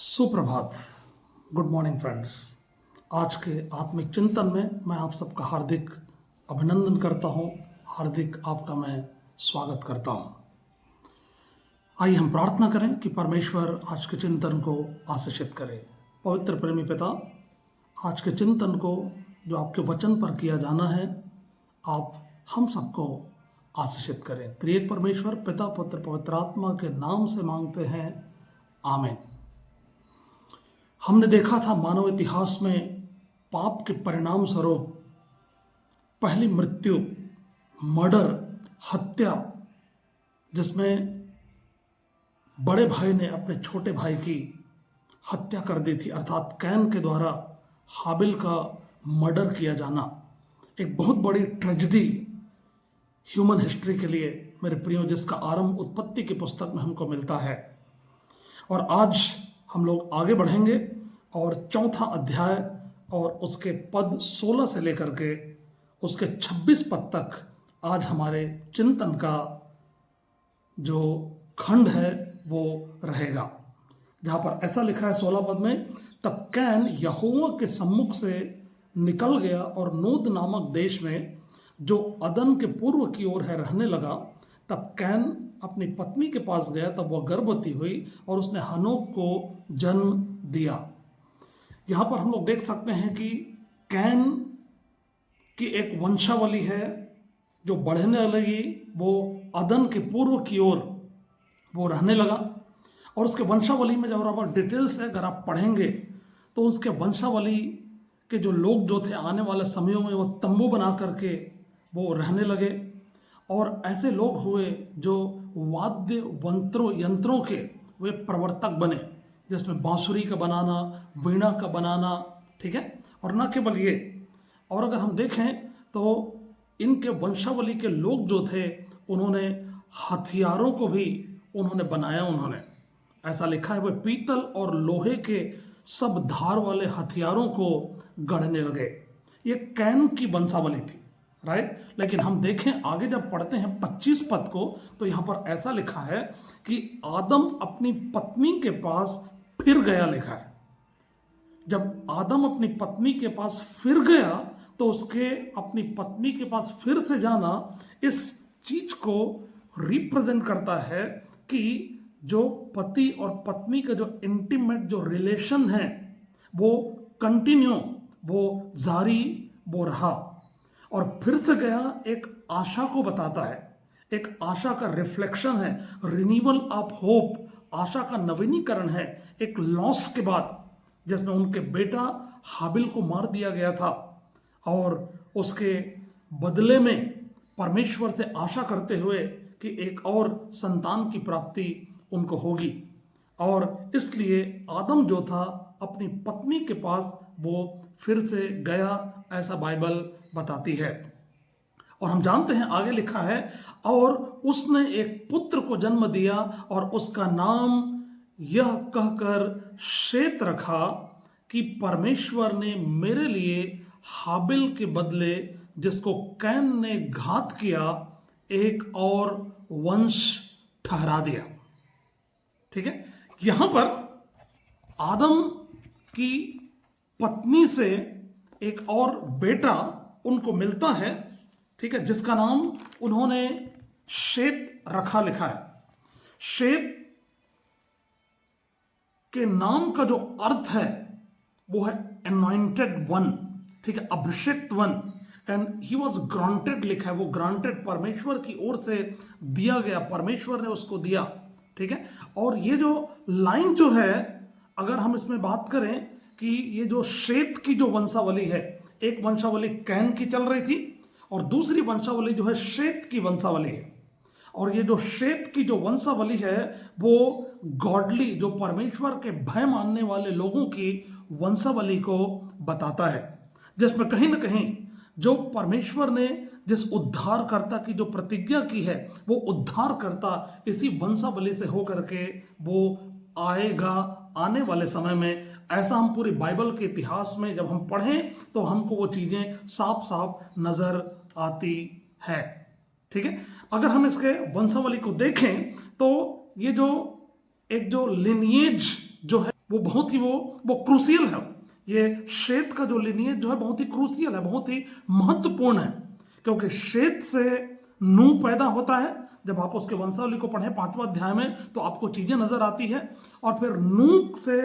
सुप्रभात। Good morning friends. आज के आत्मिक चिंतन में मैं आप सबका हार्दिक अभिनंदन करता हूं, हार्दिक आपका मैं स्वागत करता हूं। आइए हम प्रार्थना करें कि परमेश्वर आज के चिंतन को आशीषित करे। पवित्र प्रेमी पिता, आज के चिंतन को जो आपके वचन पर किया जाना है, आप हम सबको आशीषित करें। त्रिएक परमेश्वर पिता पुत्र पवित्र आत्मा के नाम से मांगते हैं, आमीन। हमने देखा था मानव इतिहास में पाप के परिणाम स्वरूप पहली मृत्यु, मर्डर, हत्या, जिसमें बड़े भाई ने अपने छोटे भाई की हत्या कर दी थी, अर्थात कैन के द्वारा हाबिल का मर्डर किया जाना। एक बहुत बड़ी ट्रेजेडी ह्यूमन हिस्ट्री के लिए मेरे प्रियो, जिसका आरंभ उत्पत्ति की पुस्तक में हमको मिलता है। और आज हम लोग आगे बढ़ेंगे और चौथा अध्याय और उसके पद 16 से लेकर के उसके 26 पद तक आज हमारे चिंतन का जो खंड है वो रहेगा, जहाँ पर ऐसा लिखा है 16 पद में, तब कैन यहोवा के सम्मुख से निकल गया और नोद नामक देश में जो अदन के पूर्व की ओर है रहने लगा। तब कैन अपनी पत्नी के पास गया, तब वह गर्भवती हुई और उसने हनोक को जन्म दिया। यहाँ पर हम लोग देख सकते हैं कि कैन की एक वंशावली है जो बढ़ने लगी, वो अदन के पूर्व की ओर वो रहने लगा। और उसके वंशावली में जब आप डिटेल्स है अगर आप पढ़ेंगे तो उसके वंशावली के जो लोग जो थे आने वाले समयों में वो तंबू बना करके वो रहने लगे। और ऐसे लोग हुए जो वाद्य यंत्रों के वे प्रवर्तक बने, जिसमें बांसुरी का बनाना, वीणा का बनाना, ठीक है। और न केवल ये, और अगर हम देखें तो इनके वंशावली के लोग जो थे उन्होंने हथियारों को भी उन्होंने बनाया। उन्होंने ऐसा लिखा है वह पीतल और लोहे के सब धार वाले हथियारों को गढ़ने लगे। ये कैन की वंशावली थी, राइट। लेकिन हम देखें आगे जब पढ़ते हैं 25 पद को, तो यहां पर ऐसा लिखा है कि आदम अपनी पत्नी के पास फिर गया, लिखा है। जब आदम अपनी पत्नी के पास फिर गया तो उसके अपनी पत्नी के पास फिर से जाना इस चीज को रिप्रेजेंट करता है कि जो पति और पत्नी का जो इंटीमेट जो रिलेशन है वो कंटिन्यू, वो जारी वो रहा। और फिर से गया एक आशा को बताता है, एक आशा का रिफ्लेक्शन है, रिन्यूअल ऑफ होप, आशा का नवीनीकरण है एक लॉस के बाद, जिसमें उनके बेटा हाबिल को मार दिया गया था और उसके बदले में परमेश्वर से आशा करते हुए कि एक और संतान की प्राप्ति उनको होगी। और इसलिए आदम जो था अपनी पत्नी के पास वो फिर से गया, ऐसा बाइबल बताती है। और हम जानते हैं आगे लिखा है, और उसने एक पुत्र को जन्म दिया और उसका नाम यह कहकर शेत रखा कि परमेश्वर ने मेरे लिए हाबिल के बदले जिसको कैन ने घात किया एक और वंश ठहरा दिया। ठीक है, यहां पर आदम की पत्नी से एक और बेटा उनको मिलता है, ठीक है, जिसका नाम उन्होंने शेत रखा, लिखा है। शेत के नाम का जो अर्थ है वो है अनॉइंटेड वन, ठीक है, अभिषिक्त one. And he was granted, लिखा है, वो ग्रांटेड परमेश्वर की ओर से दिया गया, परमेश्वर ने उसको दिया, ठीक है। और ये जो लाइन जो है, अगर हम इसमें बात करें कि ये जो शेत की जो वंशावली है, एक वंशावली कैन की चल रही थी और दूसरी वंशावली जो है शेत की वंशावली है। और ये जो शेत की जो वंशावली है वो गॉडली, जो परमेश्वर के भय मानने वाले लोगों की वंशावली को बताता है, जिसमें कहीं ना कहीं जो परमेश्वर ने जिस उद्धारकर्ता की जो प्रतिज्ञा की है वो उद्धारकर्ता इसी वंशावली से होकर के वो आएगा आने वाले समय में। ऐसा हम पूरी बाइबल के इतिहास में जब हम पढ़ें तो हमको वो चीजें साफ साफ नजर आती है, ठीक है। अगर हम इसके वंशावली को देखें तो ये जो एक जो लिनिएज जो है वो बहुत ही वो क्रूसियल है। ये शेत का जो लिनिएज जो है बहुत ही क्रूसियल है, बहुत ही महत्वपूर्ण है, क्योंकि शेत से नूह पैदा होता है। जब आप उसके वंशावली को पढ़ें 5वां अध्याय में तो आपको चीजें नजर आती है। और फिर नूह से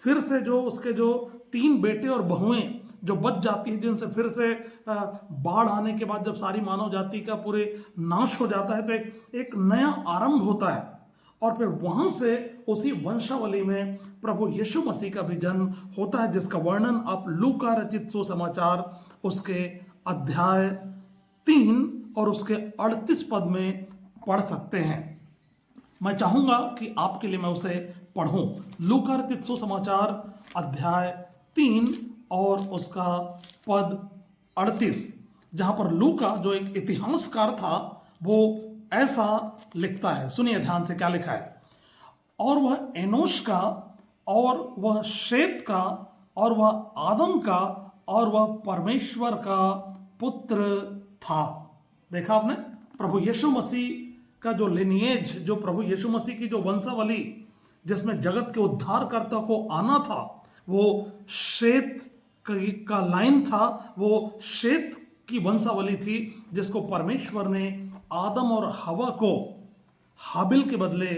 फिर से जो उसके जो 3 बेटे और बहुएं जो बच जाती है, जिनसे फिर से बाढ़ आने के बाद जब सारी मानव जाति का पूरे नाश हो जाता है, तो एक नया आरंभ होता है। और फिर वहां से उसी वंशावली में प्रभु यीशु मसीह का भी जन्म होता है, जिसका वर्णन आप लूका रचित सुसमाचार उसके अध्याय 3 और उसके 38 पद में पढ़ सकते हैं। मैं चाहूंगा कि आपके लिए मैं उसे पढ़ूं। लूका रचित सुसमाचार अध्याय 3 और उसका पद 38, जहां पर लूका जो एक इतिहासकार था वो ऐसा लिखता है। सुनिए ध्यान से क्या लिखा है। और वह एनोश का और वह शेत का और वह आदम का और वह परमेश्वर का पुत्र था। देखा आपने, प्रभु यीशु मसीह का जो लिनिएज, जो प्रभु यीशु मसीह की जो वंशावली जिसमें जगत के उद्धारकर्ता को आना था, वो शेत का लाइन था, वो शेत की वंशावली थी, जिसको परमेश्वर ने आदम और हवा को हाबिल के बदले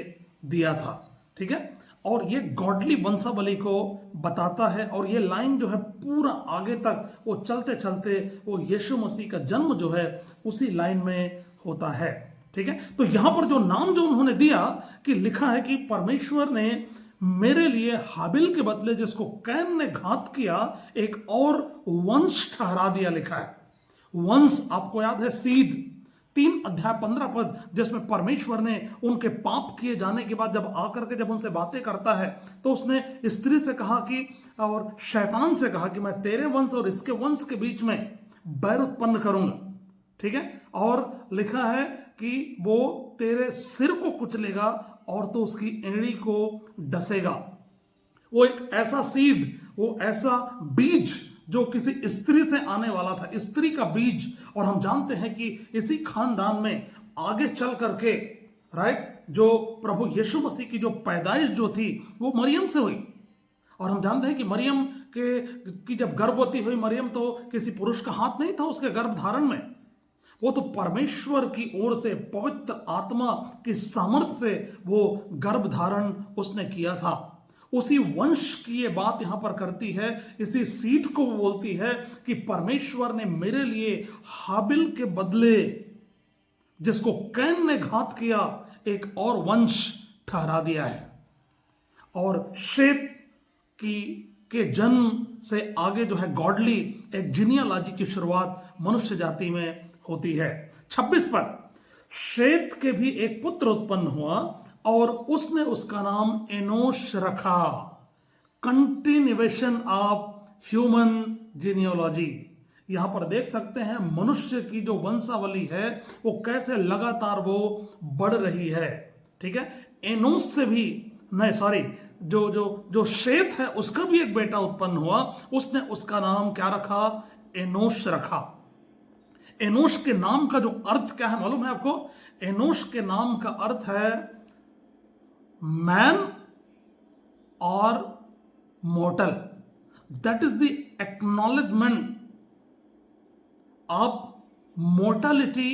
दिया था। ठीक है, और ये गॉडली वंशावली को बताता है। और ये लाइन जो है पूरा आगे तक वो चलते चलते वो यीशु मसीह का जन्म जो है उसी लाइन में होता है। ठीक है, तो यहां पर जो नाम जो उन्होंने दिया कि लिखा है कि परमेश्वर ने मेरे लिए हाबिल के बदले जिसको कैन ने घात किया एक और वंश ठहरा दिया, लिखा है। वंश आपको याद है, सीड। 3 अध्याय 15 पद, जिसमें परमेश्वर ने उनके पाप किए जाने के बाद जब आकर के जब उनसे बातें करता है तो उसने स्त्री से कहा कि, और शैतान से कहा कि मैं तेरे वंश और इसके वंश के बीच में बैर उत्पन्न करूंगा। ठीक है, और लिखा है कि वो तेरे सिर को कुचलेगा और तो उसकी एड़ी को डसेगा। वो एक ऐसा सीड, वो ऐसा बीज जो किसी स्त्री से आने वाला था, स्त्री का बीज। और हम जानते हैं कि इसी खानदान में आगे चल करके राइट जो प्रभु यीशु मसीह की जो पैदाइश जो थी वो मरियम से हुई। और हम जानते हैं कि मरियम की जब गर्भवती हुई, मरियम तो किसी पुरुष का हाथ नहीं था उसके गर्भ धारण में, वो तो परमेश्वर की ओर से पवित्र आत्मा की सामर्थ्य से वो गर्भ धारण उसने किया था। उसी वंश की ये बात यहां पर करती है, इसी सीट को वो बोलती है कि परमेश्वर ने मेरे लिए हाबिल के बदले जिसको कैन ने घात किया एक और वंश ठहरा दिया है। और शेत के जन्म से आगे जो है गॉडली एक जीनियोलॉजी की शुरुआत मनुष्य जाति में होती है। 26 पर शेत के भी एक पुत्र उत्पन्न हुआ और उसने उसका नाम एनोश रखा। Continuation of human genealogy. यहां पर देख सकते हैं मनुष्य की जो वंशावली है वो कैसे लगातार वो बढ़ रही है। ठीक है, एनोश से भी नहीं, सॉरी, जो शेत है उसका भी एक बेटा उत्पन्न हुआ, उसने उसका नाम क्या रखा? एनोश रखा। एनोश के नाम का जो अर्थ क्या है मालूम है आपको? एनोश के नाम का अर्थ है मैन और mortal. That is the acknowledgement of mortality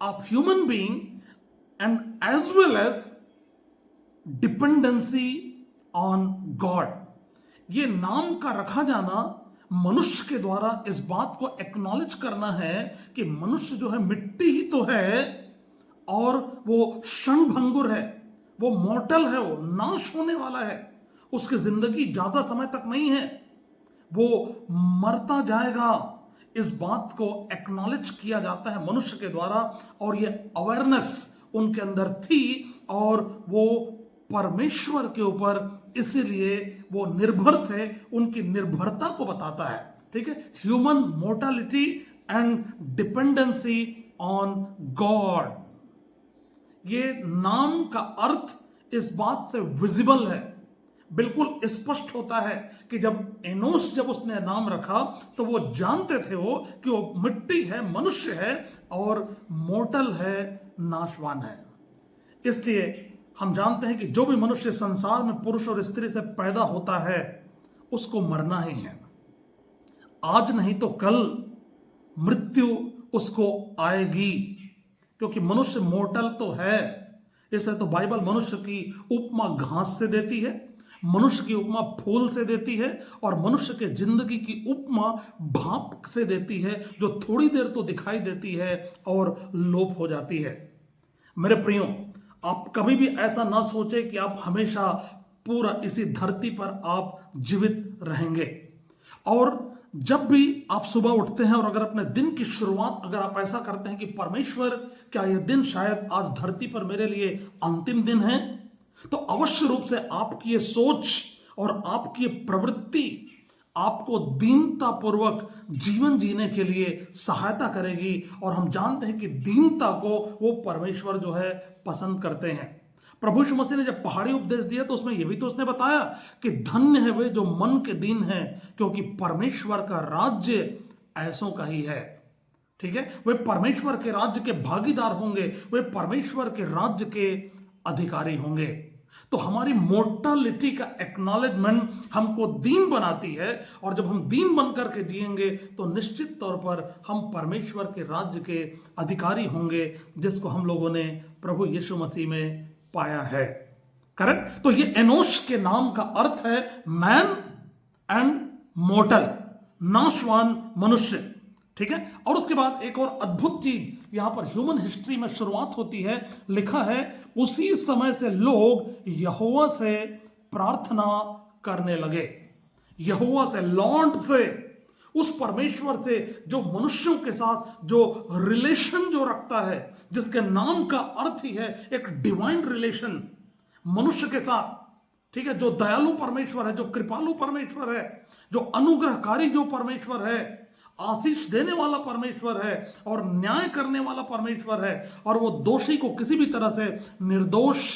of human being and as well as dependency on God. ये नाम का रखा जाना मनुष्य के द्वारा इस बात को एक्नॉलेज करना है कि मनुष्य जो है मिट्टी ही तो है और वो क्षणभंगुर है, वो मॉर्टल है, वो नाश होने वाला है, उसकी जिंदगी ज्यादा समय तक नहीं है, वो मरता जाएगा। इस बात को एक्नॉलेज किया जाता है मनुष्य के द्वारा और ये अवेयरनेस उनके अंदर थी और वो परमेश्वर के ऊपर इसीलिए वो निर्भर थे, उनकी निर्भरता को बताता है। ठीक है, human mortality and dependency on God. ये नाम का अर्थ इस बात से विजिबल है, बिल्कुल स्पष्ट होता है कि जब एनोश जब उसने नाम रखा तो वो जानते थे वो कि वो मिट्टी है, मनुष्य है और मोर्टल है, नाशवान है। इसलिए हम जानते हैं कि जो भी मनुष्य संसार में पुरुष और स्त्री से पैदा होता है उसको मरना ही है। आज नहीं तो कल मृत्यु उसको आएगी, क्योंकि मनुष्य मोर्टल तो है। इसलिए तो बाइबल मनुष्य की उपमा घास से देती है, मनुष्य की उपमा फूल से देती है, और मनुष्य के जिंदगी की उपमा भाप से देती है, जो थोड़ी देर तो दिखाई देती है और लोप हो जाती है। मेरे प्रियो, आप कभी भी ऐसा ना सोचे कि आप हमेशा पूरा इसी धरती पर आप जीवित रहेंगे। और जब भी आप सुबह उठते हैं और अगर अपने दिन की शुरुआत अगर आप ऐसा करते हैं कि परमेश्वर, क्या यह दिन शायद आज धरती पर मेरे लिए अंतिम दिन है, तो अवश्य रूप से आपकी ये सोच और आपकी ये प्रवृत्ति आपको दीनता पूर्वक जीवन जीने के लिए सहायता करेगी। और हम जानते हैं कि दीनता को वो परमेश्वर जो है पसंद करते हैं। प्रभु यीशु मसीह ने जब पहाड़ी उपदेश दिया तो उसमें यह भी तो उसने बताया कि धन्य है वे जो मन के दीन हैं, क्योंकि परमेश्वर का राज्य ऐसों का ही है। ठीक है, वे परमेश्वर के राज्य के भागीदार होंगे, वे परमेश्वर के राज्य के अधिकारी होंगे। तो हमारी मोर्टालिटी का एक्नॉलेजमेंट हमको दीन बनाती है, और जब हम दीन बनकर के जिएंगे तो निश्चित तौर पर हम परमेश्वर के राज्य के अधिकारी होंगे, जिसको हम लोगों ने प्रभु यीशु मसीह में पाया है। करेक्ट। तो ये एनोश के नाम का अर्थ है मैन एंड मोर्टल, नाशवान मनुष्य। ठीक है, और उसके बाद एक और अद्भुत चीज यहां पर ह्यूमन हिस्ट्री में शुरुआत होती है। लिखा है उसी समय से लोग यहोवा से प्रार्थना करने लगे। यहोवा से, लॉर्ड से, उस परमेश्वर से जो मनुष्यों के साथ जो रिलेशन जो रखता है, जिसके नाम का अर्थ ही है एक डिवाइन रिलेशन मनुष्य के साथ। ठीक है, जो दयालु परमेश्वर है, जो कृपालु परमेश्वर है, जो अनुग्रहकारी जो परमेश्वर है, आशीष देने वाला परमेश्वर है और न्याय करने वाला परमेश्वर है, और वो दोषी को किसी भी तरह से निर्दोष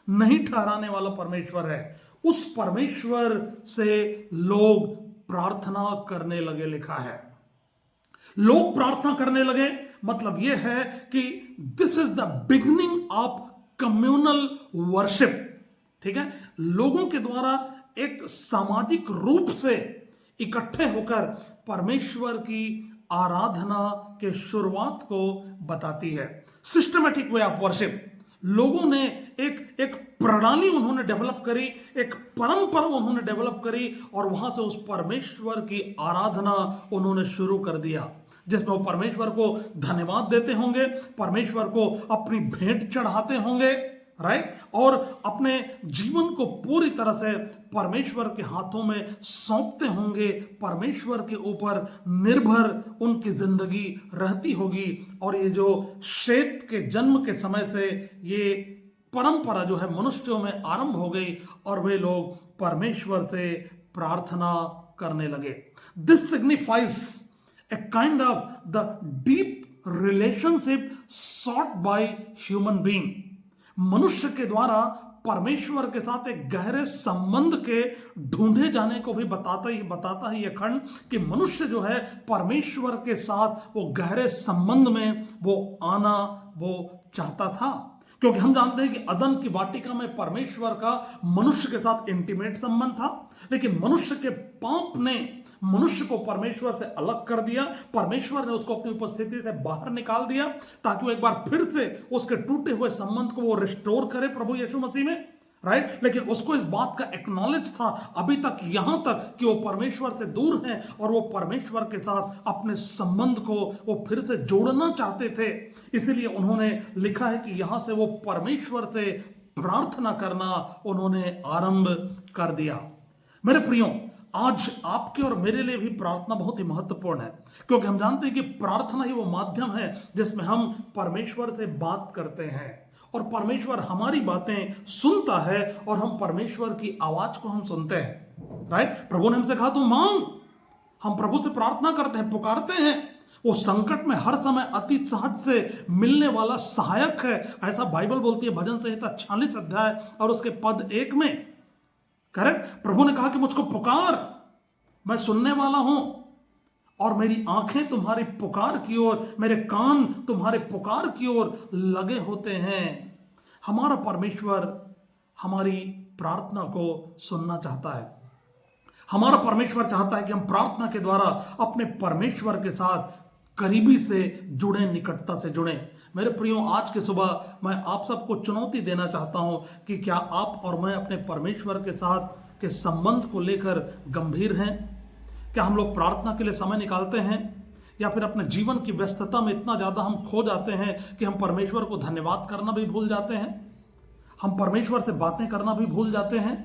नहीं ठहराने वाला परमेश्वर है। उस परमेश्वर से लोग प्रार्थना करने लगे। लिखा है लोग प्रार्थना करने लगे, मतलब यह है कि this is the beginning of communal worship. ठीक है, लोगों के द्वारा एक सामाजिक रूप से इकट्ठे होकर परमेश्वर की आराधना के शुरुआत को बताती है। सिस्टमैटिक वे ऑफ वर्शिप, लोगों ने एक प्रणाली उन्होंने डेवलप करी, एक परंपरा उन्होंने डेवलप करी, और वहां से उस परमेश्वर की आराधना उन्होंने शुरू कर दिया, जिसमें वो परमेश्वर को धन्यवाद देते होंगे, परमेश्वर को अपनी भेंट चढ़ाते होंगे, राइट, और अपने जीवन को पूरी तरह से परमेश्वर के हाथों में सौंपते होंगे, परमेश्वर के ऊपर निर्भर उनकी जिंदगी रहती होगी। और ये जो शेत के जन्म के समय से ये परंपरा जो है मनुष्यों में आरंभ हो गई, और वे लोग परमेश्वर से प्रार्थना करने लगे। This signifies a kind of the deep relationship sought by human being। मनुष्य के द्वारा परमेश्वर के साथ एक गहरे संबंध के ढूंढे जाने को भी बताता ही यह खंड कि मनुष्य जो है परमेश्वर के साथ वो गहरे संबंध में वो आना वो चाहता था। क्योंकि हम जानते हैं कि अदन की वाटिका में परमेश्वर का मनुष्य के साथ इंटीमेट संबंध था, लेकिन मनुष्य के पाप ने मनुष्य को परमेश्वर से अलग कर दिया। परमेश्वर ने उसको अपनी उपस्थिति से बाहर निकाल दिया ताकि वो एक बार फिर से उसके टूटे हुए संबंध को वो रिस्टोर करे प्रभु यीशु मसीह में, राइट। लेकिन उसको इस बात का एक्नॉलेज था अभी तक, यहां तक कि वो परमेश्वर से दूर हैं और वो परमेश्वर के साथ अपने संबंध को वो फिर से जोड़ना चाहते थे। इसीलिए उन्होंने लिखा है कि यहां से वो परमेश्वर से प्रार्थना करना उन्होंने आरंभ कर दिया। मेरे प्रियो, आज आपके और मेरे लिए भी प्रार्थना बहुत ही महत्वपूर्ण है, क्योंकि हम जानते हैं कि प्रार्थना ही वो माध्यम है जिसमें हम परमेश्वर से बात करते हैं और परमेश्वर हमारी बातें सुनता है और हम परमेश्वर की आवाज को हम सुनते हैं, राइट। प्रभु ने हमसे कहा तुम मांग, हम प्रभु से प्रार्थना करते हैं, पुकारते हैं। वो संकट में हर समय अति सहज से मिलने वाला सहायक है, ऐसा बाइबल बोलती है भजन संहिता 46 अध्याय और उसके पद 1 में। करेक्ट, प्रभु ने कहा कि मुझको पुकार, मैं सुनने वाला हूं और मेरी आंखें तुम्हारी पुकार की ओर, मेरे कान तुम्हारे पुकार की ओर लगे होते हैं। हमारा परमेश्वर हमारी प्रार्थना को सुनना चाहता है। हमारा परमेश्वर चाहता है कि हम प्रार्थना के द्वारा अपने परमेश्वर के साथ करीबी से जुड़े, निकटता से जुड़े। मेरे प्रियो, आज के सुबह मैं आप सबको चुनौती देना चाहता हूं कि क्या आप और मैं अपने परमेश्वर के साथ के संबंध को लेकर गंभीर हैं? क्या हम लोग प्रार्थना के लिए समय निकालते हैं, या फिर अपने जीवन की व्यस्तता में इतना ज्यादा हम खो जाते हैं कि हम परमेश्वर को धन्यवाद करना भी भूल जाते हैं, हम परमेश्वर से बातें करना भी भूल जाते हैं?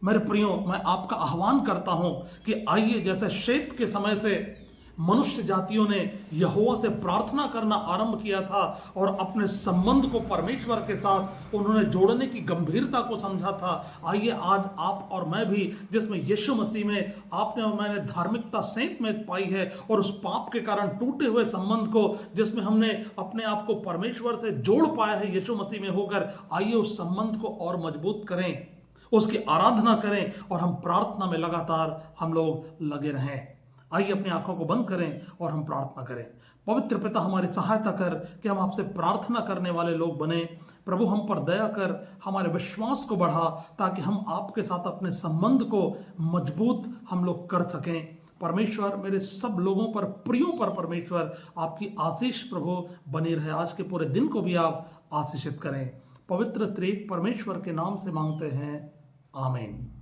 मेरे प्रियो, मैं आपका आह्वान करता हूं कि आइए, जैसे शेत के समय से मनुष्य जातियों ने यहोवा से प्रार्थना करना आरंभ किया था और अपने संबंध को परमेश्वर के साथ उन्होंने जोड़ने की गंभीरता को समझा था, आइए आज आप और मैं भी, जिसमें यीशु मसीह में आपने और मैंने धार्मिकता सेंत में पाई है और उस पाप के कारण टूटे हुए संबंध को जिसमें हमने अपने आप को परमेश्वर से जोड़ पाया है यीशु मसीह में होकर, आइए उस संबंध को और मजबूत करें, उसकी आराधना करें और हम प्रार्थना में लगातार हम लोग लगे रहें। आइए अपनी आंखों को बंद करें और हम प्रार्थना करें। पवित्र पिता, हमारी सहायता कर कि हम आपसे प्रार्थना करने वाले लोग बने। प्रभु, हम पर दया कर, हमारे विश्वास को बढ़ा, ताकि हम आपके साथ अपने संबंध को मजबूत हम लोग कर सकें। परमेश्वर, मेरे सब लोगों पर, प्रियों पर परमेश्वर आपकी आशीष प्रभु बनी रहे। आज के पूरे दिन को भी आप आशीषित करें। पवित्र त्रिएक परमेश्वर के नाम से मांगते हैं, आमीन।